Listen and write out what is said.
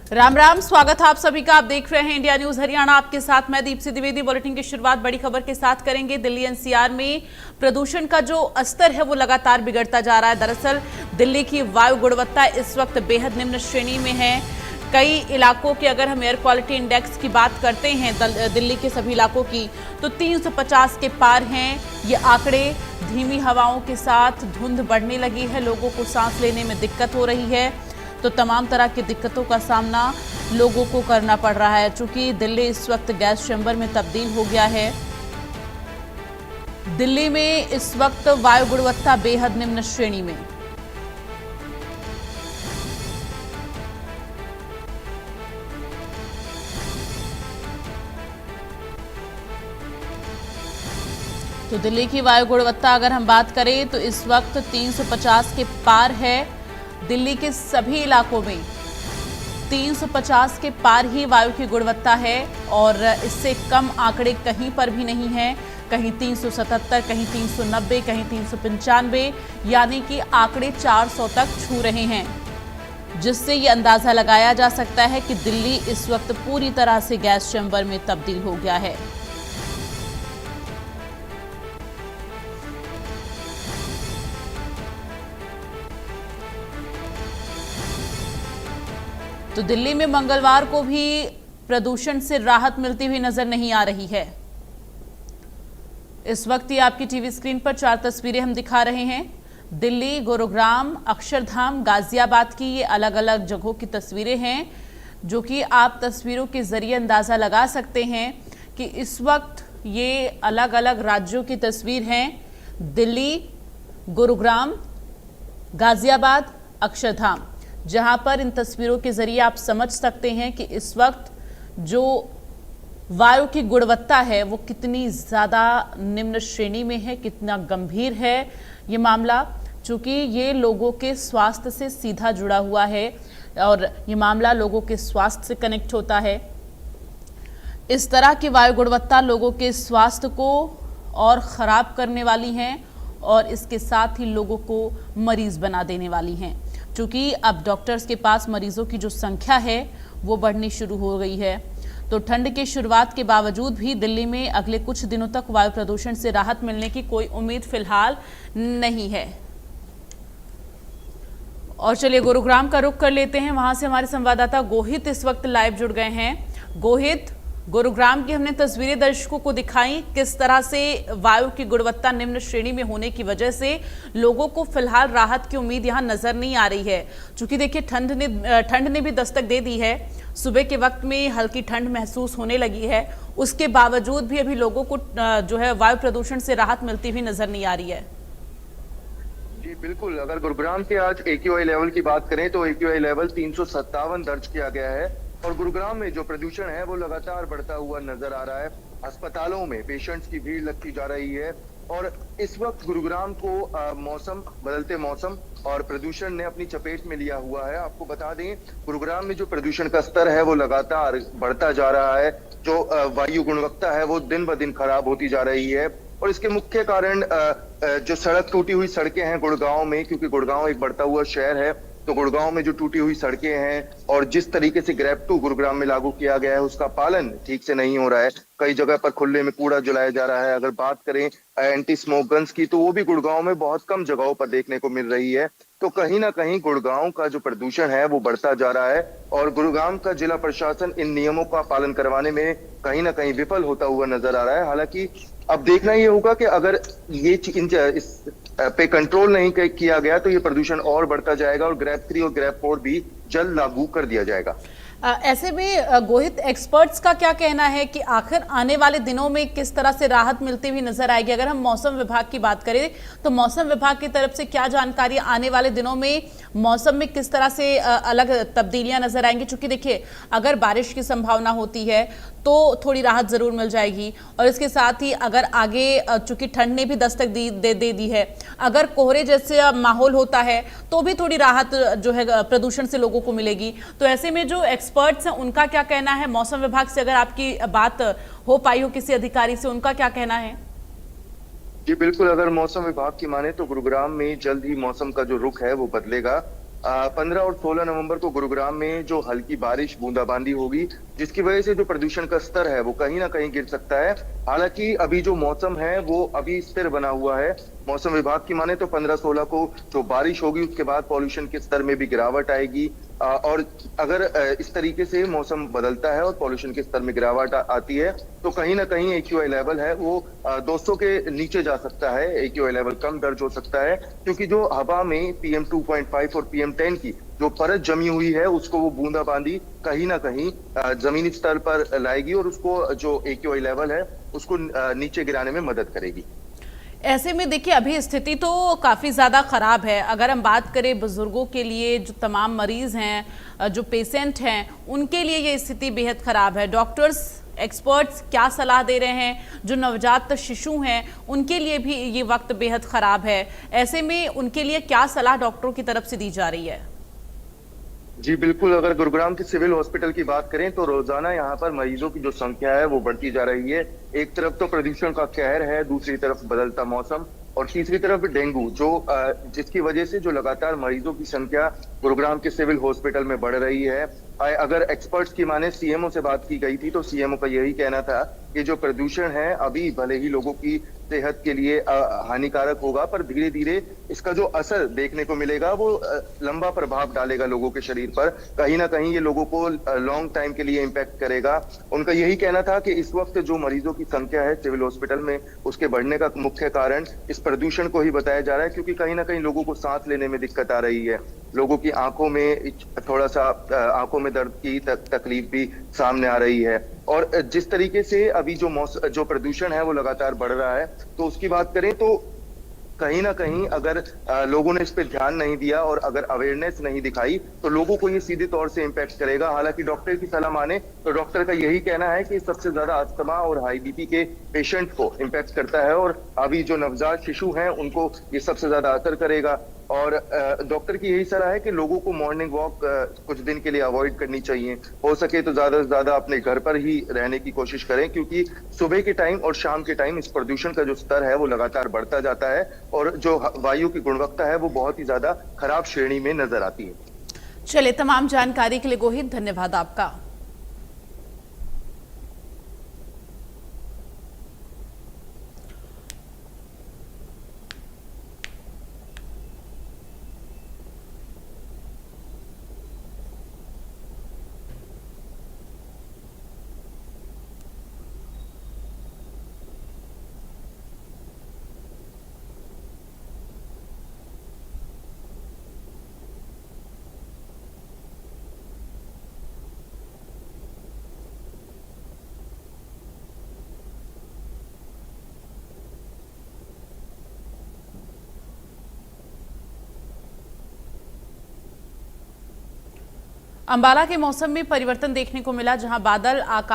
राम राम, स्वागत है आप सभी का। आप देख रहे हैं इंडिया न्यूज हरियाणा। आपके साथ मैं दीप्ति द्विवेदी। बुलेटिन की शुरुआत बड़ी खबर के साथ करेंगे। दिल्ली एनसीआर में प्रदूषण का जो स्तर है वो लगातार बिगड़ता जा रहा है। दरअसल दिल्ली की वायु गुणवत्ता इस वक्त बेहद निम्न श्रेणी में है। कई इलाकों के अगर हम एयर क्वालिटी इंडेक्स की बात करते हैं दिल्ली के सभी इलाकों की, तो 350 के पार हैं ये आंकड़े। धीमी हवाओं के साथ धुंध बढ़ने लगी है, लोगों को सांस लेने में दिक्कत हो रही है। तो तमाम तरह की दिक्कतों का सामना लोगों को करना पड़ रहा है। चूंकि दिल्ली इस वक्त गैस चैम्बर में तब्दील हो गया है। दिल्ली में इस वक्त वायु गुणवत्ता बेहद निम्न श्रेणी में। तो दिल्ली की वायु गुणवत्ता अगर हम बात करें तो इस वक्त 350 के पार है। दिल्ली के सभी इलाकों में 350 के पार ही वायु की गुणवत्ता है और इससे कम आंकड़े कहीं पर भी नहीं है। कहीं 377, कहीं 390, कहीं 395, यानी कि आंकड़े 400 तक छू रहे हैं, जिससे ये अंदाजा लगाया जा सकता है कि दिल्ली इस वक्त पूरी तरह से गैस चैम्बर में तब्दील हो गया है। तो दिल्ली में मंगलवार को भी प्रदूषण से राहत मिलती हुई नजर नहीं आ रही है। इस वक्त ये आपकी टीवी स्क्रीन पर 4 तस्वीरें हम दिखा रहे हैं। दिल्ली, गुरुग्राम, अक्षरधाम, गाजियाबाद की ये अलग अलग जगहों की तस्वीरें हैं, जो कि आप तस्वीरों के जरिए अंदाजा लगा सकते हैं कि इस वक्त ये अलग अलग राज्यों की तस्वीर हैं। दिल्ली, गुरुग्राम, गाजियाबाद, अक्षरधाम, जहां पर इन तस्वीरों के जरिए आप समझ सकते हैं कि इस वक्त जो वायु की गुणवत्ता है वो कितनी ज़्यादा निम्न श्रेणी में है, कितना गंभीर है ये मामला। चूँकि ये लोगों के स्वास्थ्य से सीधा जुड़ा हुआ है और ये मामला लोगों के स्वास्थ्य से कनेक्ट होता है। इस तरह की वायु गुणवत्ता लोगों के स्वास्थ्य को और ख़राब करने वाली हैं और इसके साथ ही लोगों को मरीज़ बना देने वाली हैं। चूँकि अब डॉक्टर्स के पास मरीजों की जो संख्या है वो बढ़नी शुरू हो गई है। तो ठंड की शुरुआत के बावजूद भी दिल्ली में अगले कुछ दिनों तक वायु प्रदूषण से राहत मिलने की कोई उम्मीद फिलहाल नहीं है। और चलिए गुरुग्राम का रुख कर लेते हैं। वहां से हमारे संवाददाता गोहित इस वक्त लाइव जुड़ गए हैं। गोहित, गुरुग्राम की हमने तस्वीरें दर्शकों को दिखाई, किस तरह से वायु की गुणवत्ता निम्न श्रेणी में होने की वजह से लोगों को फिलहाल राहत की उम्मीद यहां नजर नहीं आ रही है। क्योंकि देखिए ठंड ने भी दस्तक दे दी है। सुबह के वक्त में हल्की ठंड महसूस होने लगी है, उसके बावजूद भी अभी लोगों को जो है वायु प्रदूषण से राहत मिलती हुई नजर नहीं आ रही है। जी बिल्कुल, अगर गुरुग्राम के आज AQI लेवल की बात करें तो AQI लेवल 357 दर्ज किया गया है और गुरुग्राम में जो प्रदूषण है वो लगातार बढ़ता हुआ नजर आ रहा है। अस्पतालों में पेशेंट्स की भीड़ लगती जा रही है और इस वक्त गुरुग्राम को बदलते मौसम और प्रदूषण ने अपनी चपेट में लिया हुआ है। आपको बता दें, गुरुग्राम में जो प्रदूषण का स्तर है वो लगातार बढ़ता जा रहा है। जो वायु गुणवत्ता है वो दिन ब दिन खराब होती जा रही है और इसके मुख्य कारण जो टूटी हुई सड़कें हैं गुड़गांव में, क्योंकि गुड़गांव एक बढ़ता हुआ शहर है। तो गुड़गांव में जो टूटी हुई सड़कें हैं और जिस तरीके से ग्रैब 2 गुरुग्राम में लागू किया गया है उसका पालन ठीक से नहीं हो रहा है। कई जगह पर खुले में कूड़ा जलाया जा रहा है। अगर बात करें एंटी स्मोक गन्स की तो वो भी गुड़गांव में बहुत कम जगहों पर देखने को मिल रही है। तो कहीं ना कहीं गुड़गांव का जो प्रदूषण है वो बढ़ता जा रहा है और गुरुग्राम का जिला प्रशासन इन नियमों का पालन करवाने में कहीं ना कहीं विफल होता हुआ नजर आ रहा है। हालांकि अब देखना ये होगा कि अगर ये इस पे कंट्रोल नहीं किया गया तो ये प्रदूषण और बढ़ता जाएगा और ग्रैब 3 और ग्रैब 4 भी जल्द लागू कर दिया जाएगा। ऐसे में गोहित, एक्सपर्ट्स का क्या कहना है कि आखिर आने वाले दिनों में किस तरह से राहत मिलती हुई नजर आएगी? अगर हम मौसम विभाग की बात करें तो मौसम विभाग की तरफ से क्या जानकारी आने वाले दिनों में मौसम में किस तरह से अलग तब्दीलियां नजर आएंगी? चूंकि देखिए, अगर बारिश की संभावना होती है तो थोड़ी राहत जरूर मिल जाएगी और इसके साथ ही अगर आगे चूंकि ठंड ने भी दस्तक दे दी है, अगर कोहरे जैसे माहौल होता है तो भी थोड़ी राहत जो है प्रदूषण से लोगों को मिलेगी। तो ऐसे में जो एक्सपर्ट्स हैं उनका क्या कहना है? मौसम विभाग से अगर आपकी बात हो पाई हो किसी अधिकारी से, उनका क्या कहना है? जी बिल्कुल, अगर मौसम विभाग की माने तो गुरुग्राम में जल्द ही मौसम का जो रुख है वो बदलेगा 15 और 16 नवंबर को गुरुग्राम में जो हल्की बारिश बूंदाबांदी होगी, जिसकी वजह से जो प्रदूषण का स्तर है वो कहीं ना कहीं गिर सकता है। हालांकि अभी जो मौसम है वो अभी स्थिर बना हुआ है। मौसम विभाग की माने तो 15-16 को जो बारिश होगी उसके बाद पॉल्यूशन के स्तर में भी गिरावट आएगी। और अगर इस तरीके से मौसम बदलता है और पॉल्यूशन के स्तर में गिरावट आती है तो कहीं ना कहीं एक्यूआई लेवल है वो 200 के नीचे जा सकता है। एक्यूआई लेवल कम दर्ज हो सकता है क्योंकि जो हवा में PM 2.5 और PM 10 की जो परत जमी हुई है उसको वो बूंदाबांदी कहीं ना कहीं जमीनी स्तर पर लाएगी और उसको जो एक्यूआई लेवल है उसको नीचे गिराने में मदद करेगी। ऐसे में देखिए अभी स्थिति तो काफ़ी ज़्यादा ख़राब है। अगर हम बात करें बुजुर्गों के लिए, जो तमाम मरीज हैं, जो पेशेंट हैं, उनके लिए ये स्थिति बेहद ख़राब है। डॉक्टर्स, एक्सपर्ट्स क्या सलाह दे रहे हैं? जो नवजात शिशु हैं उनके लिए भी ये वक्त बेहद ख़राब है। ऐसे में उनके लिए क्या सलाह डॉक्टरों की तरफ से दी जा रही है? जी बिल्कुल, अगर गुरुग्राम के सिविल हॉस्पिटल की बात करें तो रोजाना यहाँ पर मरीजों की जो संख्या है वो बढ़ती जा रही है। एक तरफ तो प्रदूषण का कहर है, दूसरी तरफ बदलता मौसम और तीसरी तरफ डेंगू जो जिसकी वजह से जो लगातार मरीजों की संख्या गुरुग्राम के सिविल हॉस्पिटल में बढ़ रही है। अगर एक्सपर्ट्स की माने सीएमओ से बात की गई थी तो सीएमओ का यही कहना था कि जो प्रदूषण है अभी भले ही लोगों की सेहत के लिए हानिकारक होगा पर धीरे धीरे इसका जो असर देखने को मिलेगा वो लंबा प्रभाव डालेगा लोगों के शरीर पर। कहीं ना कहीं ये लोगों को लॉन्ग टाइम के लिए इम्पैक्ट करेगा। उनका यही कहना था कि इस वक्त जो मरीजों की संख्या है सिविल हॉस्पिटल में उसके बढ़ने का मुख्य कारण इस प्रदूषण को ही बताया जा रहा है क्योंकि कहीं ना कहीं लोगों को सांस लेने में दिक्कत आ रही है। लोगों की आंखों में थोड़ा सा आंखों में दर्द की तकलीफ भी सामने आ रही है। और जिस तरीके से अभी जो प्रदूषण है वो लगातार बढ़ रहा है तो उसकी बात करें तो कहीं ना कहीं अगर लोगों ने इस पे ध्यान नहीं दिया और अगर अवेयरनेस नहीं दिखाई तो लोगों को ये सीधे तौर से इम्पैक्ट करेगा। हालांकि डॉक्टर की सलाह माने तो डॉक्टर का यही कहना है कि सबसे ज्यादा अस्थमा और हाई बीपी के पेशेंट को इम्पैक्ट करता है और अभी जो नवजात शिशु हैं उनको ये सबसे ज्यादा असर करेगा। और डॉक्टर की यही सलाह है कि लोगों को मॉर्निंग वॉक कुछ दिन के लिए अवॉइड करनी चाहिए। हो सके तो ज्यादा से ज्यादा अपने घर पर ही रहने की कोशिश करें क्योंकि सुबह के टाइम और शाम के टाइम इस प्रदूषण का जो स्तर है वो लगातार बढ़ता जाता है और जो वायु की गुणवत्ता है वो बहुत ही ज्यादा खराब श्रेणी में नजर आती है। चलिए, तमाम जानकारी के लिए गोहित धन्यवाद आपका। अंबाला के मौसम में परिवर्तन देखने को मिला, जहां बादल आकाश